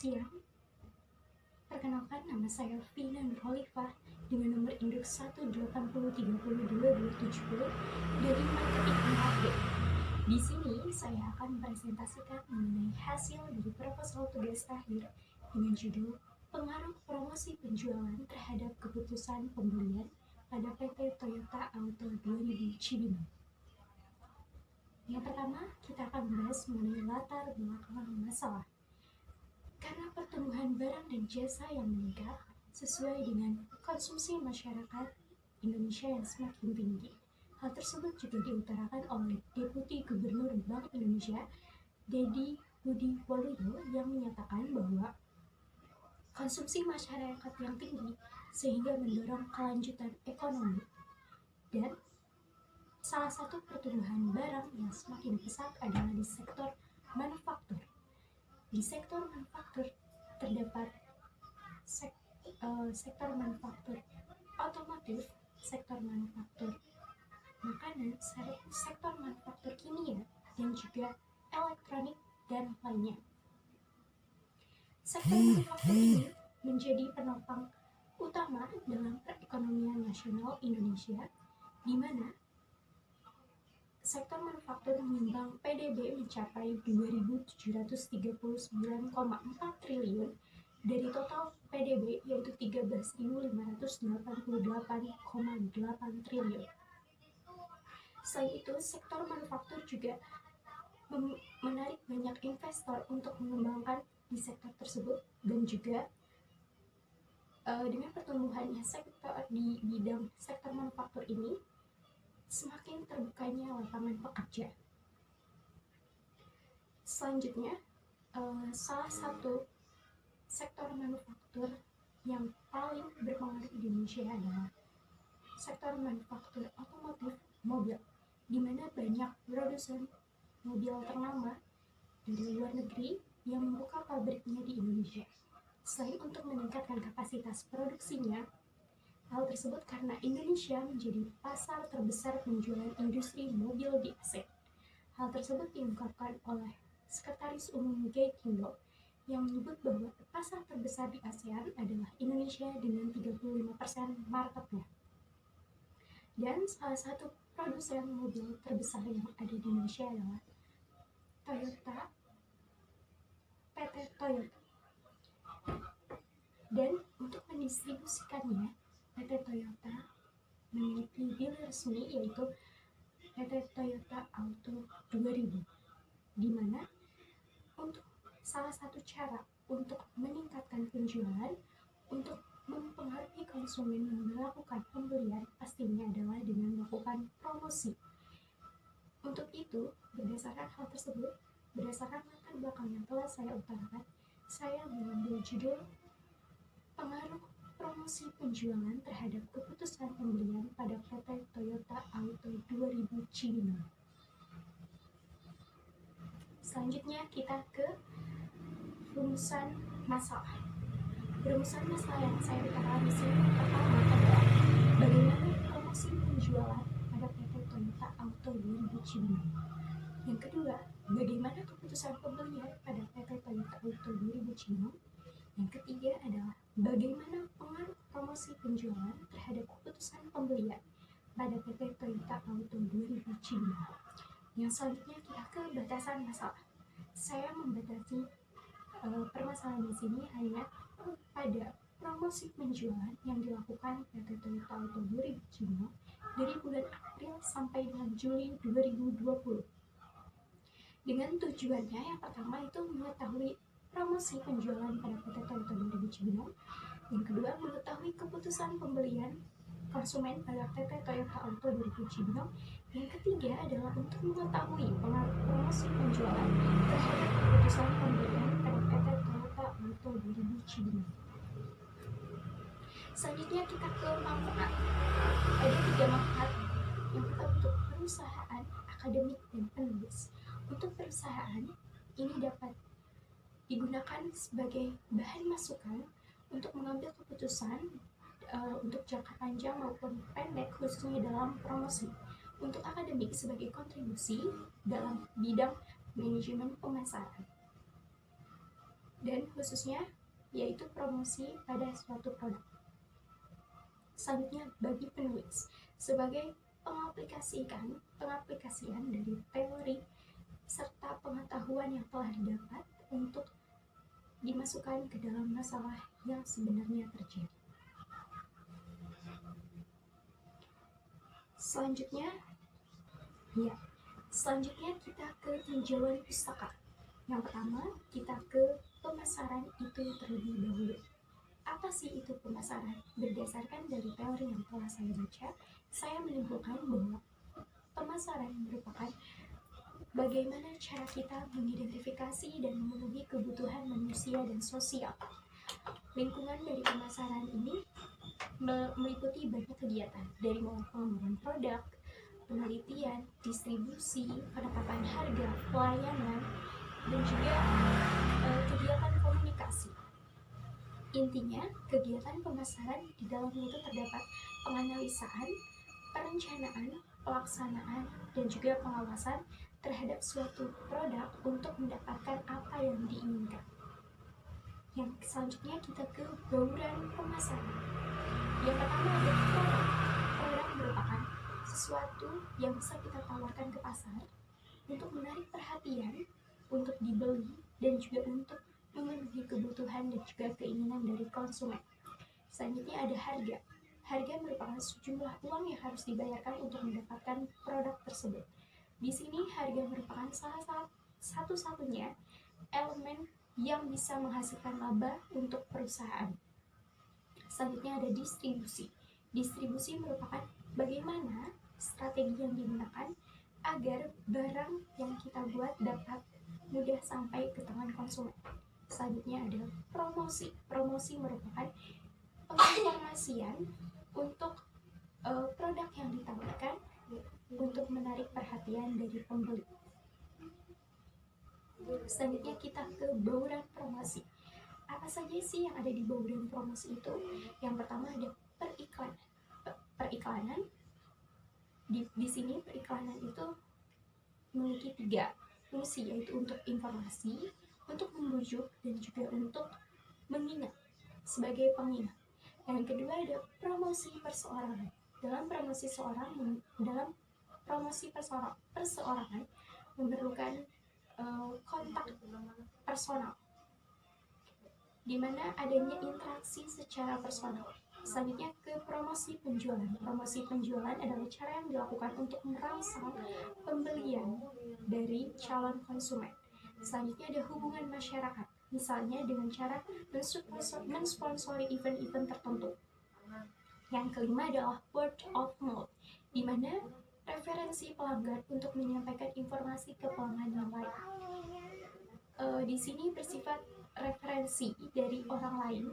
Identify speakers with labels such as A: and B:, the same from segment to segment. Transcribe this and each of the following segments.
A: siang. Perkenalkan, nama saya Vina Nurholifah dengan nomor induk 180302270 dari Marketing 4B. Di sini saya akan presentasikan mengenai hasil dari proposal tugas akhir dengan judul Pengaruh Promosi Penjualan Terhadap Keputusan Pembelian pada PT Toyota Auto 2000 Cibinong. Yang pertama, kita akan membahas mengenai latar belakang masalah. Karena pertumbuhan barang dan jasa yang meningkat sesuai dengan konsumsi masyarakat Indonesia yang semakin tinggi. Hal tersebut juga diutarakan oleh Deputi Gubernur Bank Indonesia, Dedi Budi Waluyo, yang menyatakan bahwa konsumsi masyarakat yang tinggi sehingga mendorong kelanjutan ekonomi, dan salah satu pertumbuhan barang yang semakin pesat adalah di sektor manufaktur. Di sektor manufaktur terdapat sektor manufaktur otomotif, sektor manufaktur makanan, sektor manufaktur kimia, dan juga elektronik dan lainnya. Sektor manufaktur ini menjadi penopang utama dalam perekonomian nasional Indonesia, di mana sektor manufaktur menyumbang PDB mencapai 2.739,4 triliun dari total PDB yaitu 13.588,8 triliun. Selain itu, sektor manufaktur juga menarik banyak investor untuk mengembangkan di sektor tersebut, dan juga dengan pertumbuhannya sektor di bidang sektor manufaktur ini, semakin terbukanya lapangan pekerja. Selanjutnya, salah satu sektor manufaktur yang paling berpengaruh di Indonesia adalah sektor manufaktur otomotif mobil, di mana banyak produsen mobil ternama dari luar negeri yang membuka pabriknya di Indonesia. Selain untuk meningkatkan kapasitas produksinya, hal tersebut karena Indonesia menjadi pasar terbesar penjualan industri mobil di ASEAN. Hal tersebut diungkapkan oleh Sekretaris Umum Gaikindo yang menyebut bahwa pasar terbesar di ASEAN adalah Indonesia dengan 35% marketnya. Dan salah satu produsen mobil terbesar yang ada di Indonesia adalah Toyota, PT Toyota. Dan untuk mendistribusikannya, PT Toyota memiliki dealer resmi yaitu PT Toyota Auto 2000, di mana untuk salah satu cara untuk meningkatkan penjualan, untuk mempengaruhi konsumen melakukan pembelian, pastinya adalah dengan melakukan promosi. Untuk itu, berdasarkan hal tersebut, berdasarkan latar belakang yang telah saya utarakan, saya mengambil judul Pengaruh Promosi Penjualan Terhadap Keputusan Pembelian pada PT Toyota Auto 2000 Cibinong. Selanjutnya kita ke rumusan masalah. Rumusan masalah yang saya utarakan di sini pertama adalah bagaimana promosi penjualan pada PT Toyota Auto 2000 Cibinong. Yang kedua, bagaimana keputusan pembelian pada PT Toyota Auto 2000 Cibinong. Yang ketiga adalah bagaimana pengaruh promosi penjualan terhadap keputusan pembelian pada PT Toyota Auto 2000 Cibinong. Yang selanjutnya kita ke batasan masalah. Saya membatasi permasalahan di sini hanya pada promosi penjualan yang dilakukan PT Toyota Auto 2000 Cibinong dari bulan April sampai dengan Juli 2020. Dengan tujuannya yang pertama itu mengetahui promosi penjualan pada PT Toyota 2000 Cibinong. Yang kedua, mengetahui keputusan pembelian konsumen pada PT Toyota Auto 2000 Cibinong. Yang ketiga adalah untuk mengetahui pengaruh promosi penjualan terhadap keputusan pembelian pada PT Toyota Auto 2000 Cibinong. Selanjutnya kita ke manfaat. Ada 3 manfaat. Yang pertama untuk perusahaan, akademik, dan penulis. Untuk perusahaan, ini dapat digunakan sebagai bahan masukan untuk mengambil keputusan untuk jangka panjang maupun pendek, khususnya dalam promosi. Untuk akademik sebagai kontribusi dalam bidang manajemen pemasaran. dan khususnya yaitu promosi pada suatu produk. Selanjutnya bagi penulis sebagai pengaplikasian dari teori serta pengetahuan yang telah didapat untuk dimasukkan ke dalam masalah yang sebenarnya terjadi. Selanjutnya kita ke tinjauan pustaka. Yang pertama, kita ke pemasaran itu terlebih dahulu. Apa sih itu pemasaran? Berdasarkan dari teori yang telah saya baca, saya menyimpulkan bahwa pemasaran merupakan bagaimana cara kita mengidentifikasi dan memenuhi kebutuhan manusia dan sosial. Lingkungan dari pemasaran ini meliputi banyak kegiatan, dari mulai pengembangan produk, penelitian, distribusi, penetapan harga, pelayanan, dan juga kegiatan komunikasi. Intinya, kegiatan pemasaran di dalamnya itu terdapat penganalisaan, perencanaan, pelaksanaan, dan juga pengawasan terhadap suatu produk untuk mendapatkan apa yang diinginkan. Yang selanjutnya kita ke bauran pemasaran. Yang pertama ada produk. Produk merupakan sesuatu yang bisa kita tawarkan ke pasar untuk menarik perhatian, untuk dibeli, dan juga untuk memenuhi kebutuhan dan juga keinginan dari konsumen. Selanjutnya ada harga. Harga merupakan sejumlah uang yang harus dibayarkan untuk mendapatkan produk tersebut. Di sini harga merupakan salah satu-satunya elemen yang bisa menghasilkan laba untuk perusahaan. Selanjutnya ada distribusi. Distribusi merupakan bagaimana strategi yang digunakan agar barang yang kita buat dapat mudah sampai ke tangan konsumen. Selanjutnya ada promosi. Promosi merupakan penginformasian untuk produk yang ditawarkan untuk menarik perhatian dari pembeli. Selanjutnya kita ke bauran promosi. Apa saja sih yang ada di bauran promosi itu? Yang pertama ada periklanan. Di sini periklanan itu memiliki 3 fungsi, yaitu untuk informasi, untuk membujuk, dan juga untuk mengingat sebagai pengingat. Yang kedua ada promosi perseorangan. Dalam promosi perseorangan memerlukan kontak personal, di mana adanya interaksi secara personal. Selanjutnya ke promosi penjualan. Promosi penjualan adalah cara yang dilakukan untuk merangsang pembelian dari calon konsumen. Selanjutnya ada hubungan masyarakat, misalnya dengan cara mensponsori event-event tertentu. Yang kelima adalah word of mouth, di mana referensi pelanggan untuk menyampaikan informasi ke pelanggan yang lain. Di sini bersifat referensi dari orang lain,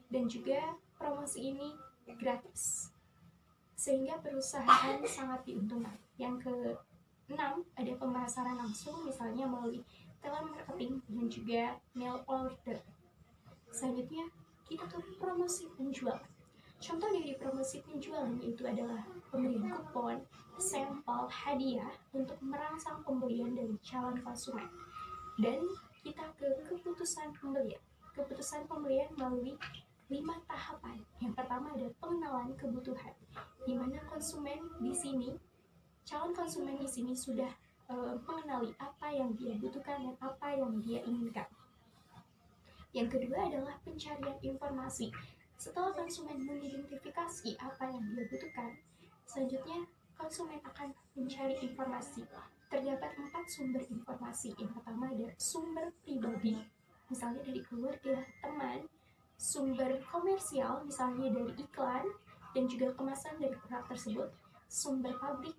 A: dan juga promosi ini gratis, sehingga perusahaan sangat diuntungkan. Yang keenam ada pemasaran langsung, misalnya melalui telemarketing dan juga mail order. Selanjutnya kita ke promosi penjualan. Contoh dari promosi penjualan itu adalah pemberian kupon, sampel, hadiah untuk merangsang pembelian dari calon konsumen. Dan kita ke keputusan pembelian. Keputusan pembelian melalui 5 tahapan. Yang pertama ada pengenalan kebutuhan, di mana calon konsumen di sini sudah mengenali apa yang dia butuhkan dan apa yang dia inginkan. Yang kedua adalah pencarian informasi. Setelah konsumen mengidentifikasi apa yang dia butuhkan, selanjutnya konsumen akan mencari informasi. Terdapat 4 sumber informasi. Yang pertama ada sumber pribadi, misalnya dari keluarga, teman. Sumber komersial, misalnya dari iklan dan juga kemasan dari produk tersebut. Sumber publik,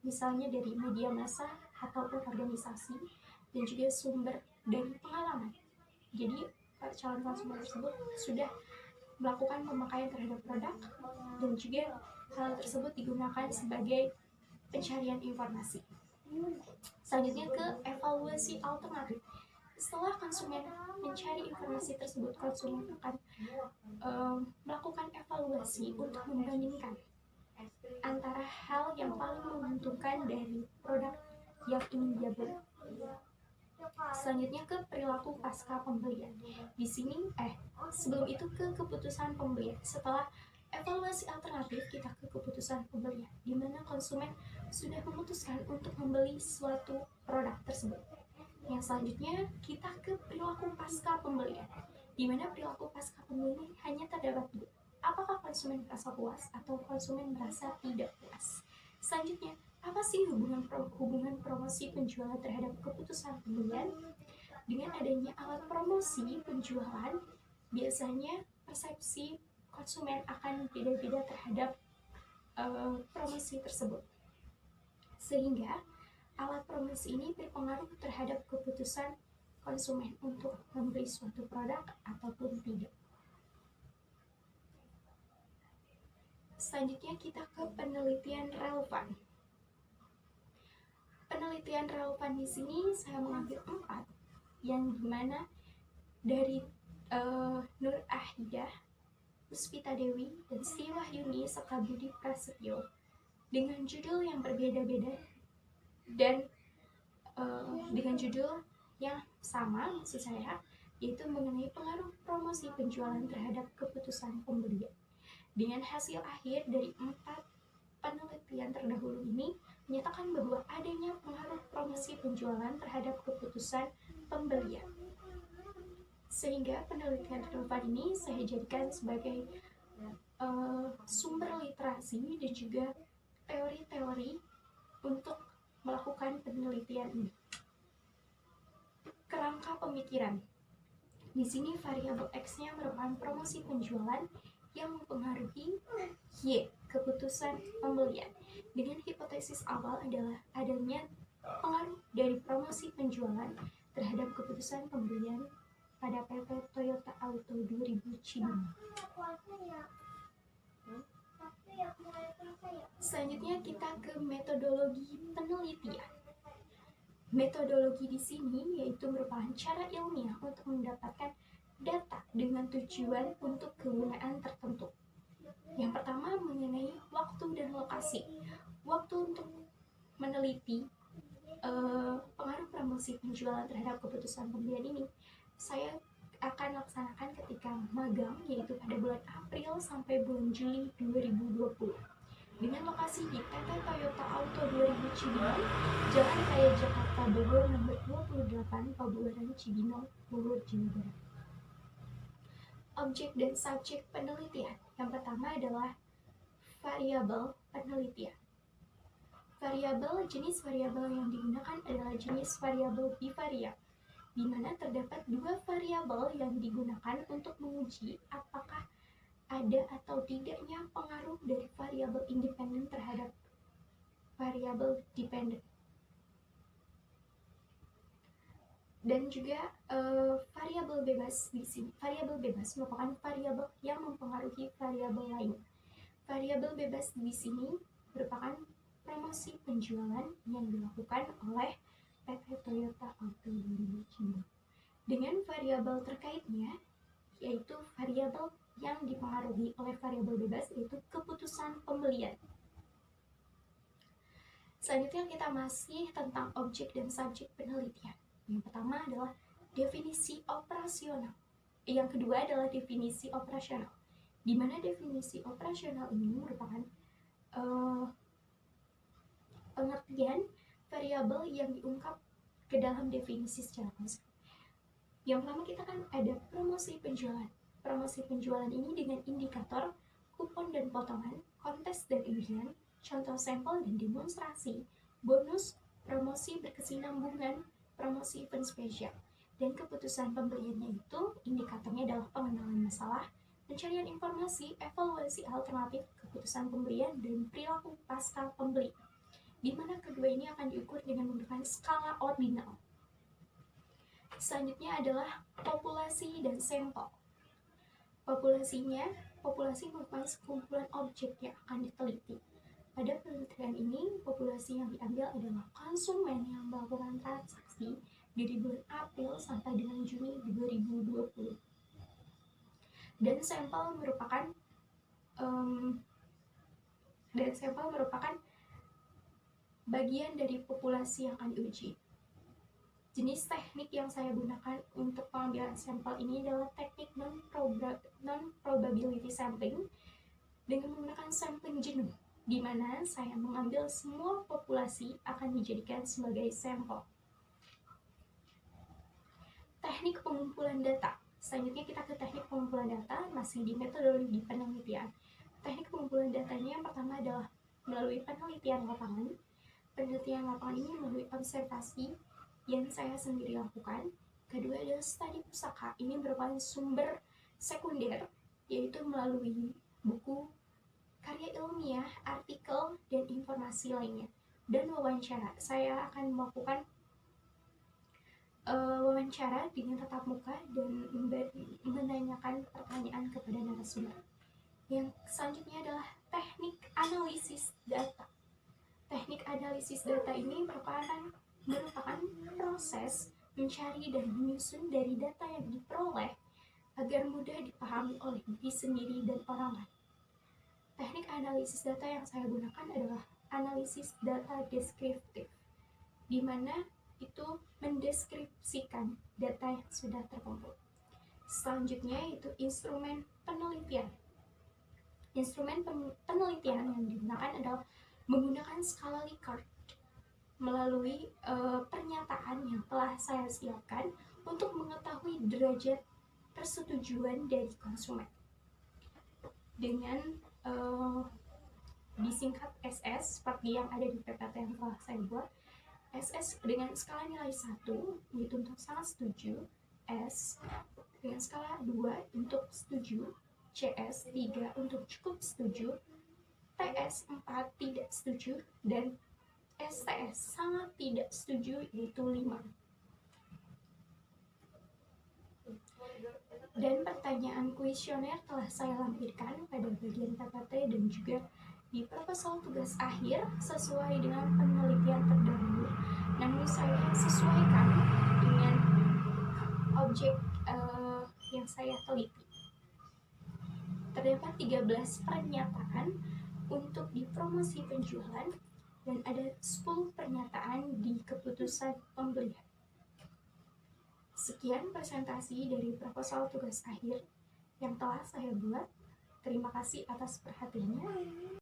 A: misalnya dari media massa ataupun organisasi. Dan juga sumber dari pengalaman. Jadi calon konsumen tersebut sudah melakukan pemakaian terhadap produk, dan juga hal tersebut digunakan sebagai pencarian informasi. Selanjutnya ke evaluasi alternatif. Setelah konsumen mencari informasi tersebut, konsumen akan melakukan evaluasi untuk membandingkan antara hal yang paling menguntungkan dari produk yang ingin dia beli. Selanjutnya ke perilaku pasca pembelian. Di sini sebelum itu ke keputusan pembelian. Setelah evaluasi alternatif, kita ke keputusan pembelian, di mana konsumen sudah memutuskan untuk membeli suatu produk tersebut. Yang selanjutnya kita ke perilaku pasca pembelian, di mana perilaku pasca pembelian hanya terdapat dua. Apakah konsumen merasa puas atau konsumen merasa tidak puas? Selanjutnya, apa sih hubungan promosi penjualan terhadap keputusan pembelian? Dengan adanya alat promosi penjualan, biasanya persepsi konsumen akan beda-beda terhadap promosi tersebut. Sehingga alat promosi ini berpengaruh terhadap keputusan konsumen untuk membeli suatu produk ataupun tidak. Selanjutnya kita ke penelitian relevan. Penelitian relevan di sini saya mengambil 4, yang dimana dari Nur Ahidah, Puspita Dewi, dan Sri Wahyuni serta Budi Prasetyo dengan judul yang berbeda-beda dan dengan judul yang sama, maksud saya, yaitu mengenai pengaruh promosi penjualan terhadap keputusan pembelian. Dengan hasil akhir dari 4 penelitian terdahulu ini menyatakan bahwa adanya pengaruh promosi penjualan terhadap keputusan pembelian. Sehingga penelitian relevan ini saya jadikan sebagai sumber literasi dan juga teori-teori untuk melakukan penelitian ini. Kerangka pemikiran. Di sini variabel X-nya merupakan promosi penjualan yang mempengaruhi Y, keputusan pembelian. Dengan hipotesis awal adalah adanya pengaruh dari promosi penjualan terhadap keputusan pembelian pada PT Toyota Auto 2000 Cibinong. Selanjutnya kita ke metodologi penelitian. Metodologi di sini yaitu merupakan cara ilmiah untuk mendapatkan data dengan tujuan untuk kegunaan tertentu. Yang pertama mengenai waktu dan lokasi. Waktu untuk meneliti pengaruh promosi penjualan terhadap keputusan pembelian ini saya akan laksanakan ketika magang, yaitu pada bulan April sampai bulan Juli 2020. Dengan lokasi di PT Toyota Auto 2000 Cibinong, Jalan Raya Jakarta Bogor nomor 28, Pabuaran Cibinong, Bogor, Jawa Barat. Objek dan subjek penelitian. Yang pertama adalah variabel penelitian. Jenis variabel yang digunakan adalah jenis variabel bivariat, di mana terdapat 2 variabel yang digunakan untuk menguji apakah ada atau tidaknya pengaruh dari variabel independen terhadap variabel dependen. Dan juga variabel bebas di sini. Variabel bebas merupakan variabel yang mempengaruhi variabel lain. Variabel bebas di sini merupakan promosi penjualan yang dilakukan oleh PT Toyota Auto 2000 Cibinong. Dengan variabel terkaitnya, yaitu variabel yang dipengaruhi oleh variabel bebas, yaitu keputusan pembelian. Selanjutnya kita masih tentang objek dan subjek penelitian. Yang pertama adalah definisi operasional. Yang kedua adalah definisi operasional, di mana definisi operasional ini merupakan pengertian variabel yang diungkap ke dalam definisi secara konsep. Yang pertama kita kan ada promosi penjualan. Promosi penjualan ini dengan indikator, kupon dan potongan, kontes dan undian, contoh sampel dan demonstrasi, bonus, promosi berkesinambungan, promosi event spesial. Dan keputusan pembeliannya itu indikatornya adalah pengenalan masalah, pencarian informasi, evaluasi alternatif, keputusan pembelian, dan perilaku pasca pembeli, di mana kedua ini akan diukur dengan menggunakan skala ordinal. Selanjutnya adalah populasi dan sampel. Populasi merupakan sekumpulan objek yang akan diteliti. Pada penelitian ini, populasi yang diambil adalah konsumen yang melakukan transaksi dari bulan April sampai dengan Juni 2020. Dan sampel merupakan bagian dari populasi yang akan diuji. Jenis teknik yang saya gunakan untuk pengambilan sampel ini adalah teknik non-probability sampling dengan menggunakan sampling jenuh, di mana saya mengambil semua populasi akan dijadikan sebagai sampel. Teknik pengumpulan data. Selanjutnya kita ke teknik pengumpulan data, masih di metodologi penelitian. Teknik pengumpulan datanya yang pertama adalah melalui penelitian lapangan. Penelitian lapangan ini melalui observasi yang saya sendiri lakukan. Kedua adalah studi pusaka. Ini merupakan sumber sekunder, yaitu melalui buku, karya ilmiah, artikel, dan informasi lainnya. Dan wawancara. Saya akan melakukan wawancara dengan tatap muka dan menanyakan pertanyaan kepada narasumber. Yang selanjutnya adalah teknik analisis data. Teknik analisis data ini merupakan proses mencari dan menyusun dari data yang diperoleh agar mudah dipahami oleh diri sendiri dan orang lain. Teknik analisis data yang saya gunakan adalah analisis data deskriptif, di mana itu mendeskripsikan data yang sudah terkumpul. Selanjutnya yaitu instrumen penelitian. Instrumen penelitian yang digunakan adalah menggunakan skala Likert melalui pernyataan yang telah saya siapkan untuk mengetahui derajat persetujuan dari konsumen. Dengan disingkat SS seperti yang ada di PPT yang telah saya buat. SS dengan skala nilai 1 yaitu untuk sangat setuju, S dengan skala 2 untuk setuju, CS 3 untuk cukup setuju, TS 4 tidak setuju, dan STS sangat tidak setuju yaitu 5. Dan pertanyaan kuesioner telah saya lampirkan pada bagian PPT dan juga di proposal tugas akhir sesuai dengan penelitian terdahulu, namun saya sesuaikan dengan objek yang saya teliti. Terdapat 13 pernyataan untuk di promosi penjualan dan ada 10 pernyataan di keputusan pembelian. Sekian presentasi dari proposal tugas akhir yang telah saya buat. Terima kasih atas perhatiannya.